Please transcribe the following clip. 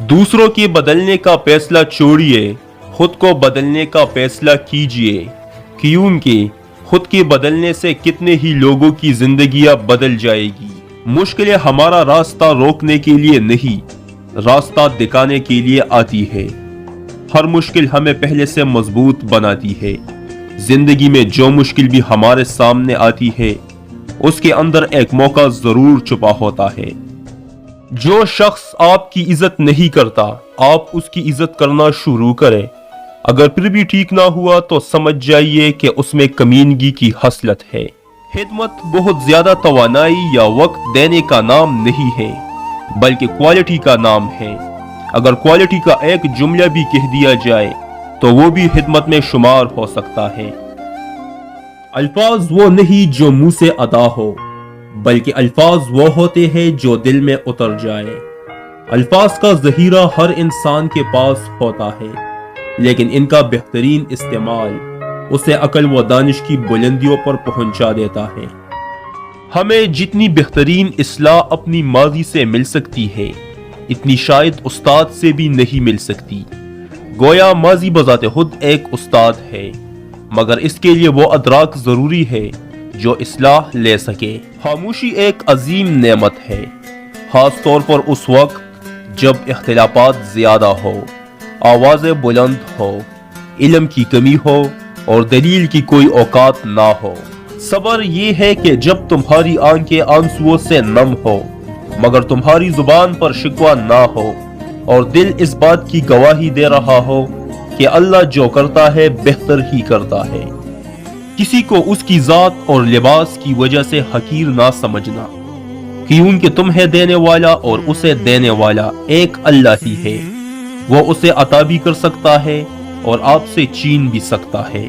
دوسروں کے بدلنے کا فیصلہ چھوڑیے، خود کو بدلنے کا فیصلہ کیجیے، کیونکہ خود کے بدلنے سے کتنے ہی لوگوں کی زندگیاں بدل جائے گی۔ مشکلیں ہمارا راستہ روکنے کے لیے نہیں، راستہ دکھانے کے لیے آتی ہے۔ ہر مشکل ہمیں پہلے سے مضبوط بناتی ہے۔ زندگی میں جو مشکل بھی ہمارے سامنے آتی ہے، اس کے اندر ایک موقع ضرور چھپا ہوتا ہے۔ جو شخص آپ کی عزت نہیں کرتا، آپ اس کی عزت کرنا شروع کریں۔ اگر پھر بھی ٹھیک نہ ہوا تو سمجھ جائیے کہ اس میں کمینگی کی خصلت ہے۔ خدمت بہت زیادہ توانائی یا وقت دینے کا نام نہیں ہے، بلکہ کوالٹی کا نام ہے۔ اگر کوالٹی کا ایک جملہ بھی کہہ دیا جائے تو وہ بھی خدمت میں شمار ہو سکتا ہے۔ الفاظ وہ نہیں جو منہ سے ادا ہو، بلکہ الفاظ وہ ہوتے ہیں جو دل میں اتر جائے۔ الفاظ کا ذخیرہ ہر انسان کے پاس ہوتا ہے، لیکن ان کا بہترین استعمال اسے عقل و دانش کی بلندیوں پر پہنچا دیتا ہے۔ ہمیں جتنی بہترین اصلاح اپنی ماضی سے مل سکتی ہے، اتنی شاید استاد سے بھی نہیں مل سکتی۔ گویا ماضی بذات خود ایک استاد ہے، مگر اس کے لیے وہ ادراک ضروری ہے جو اصلاح لے سکے۔ خاموشی ایک عظیم نعمت ہے، خاص طور پر اس وقت جب اختلافات زیادہ ہو، آوازیں بلند ہو، علم کی کمی ہو اور دلیل کی کوئی اوقات نہ ہو۔ صبر یہ ہے کہ جب تمہاری آنکھیں آنسوؤں سے نم ہو، مگر تمہاری زبان پر شکوہ نہ ہو، اور دل اس بات کی گواہی دے رہا ہو کہ اللہ جو کرتا ہے بہتر ہی کرتا ہے۔ کسی کو اس کی ذات اور لباس کی وجہ سے حقیر نہ سمجھنا، کیونکہ تمہیں دینے والا اور اسے دینے والا ایک اللہ ہی ہے۔ وہ اسے عطا بھی کر سکتا ہے اور آپ سے چھین بھی سکتا ہے۔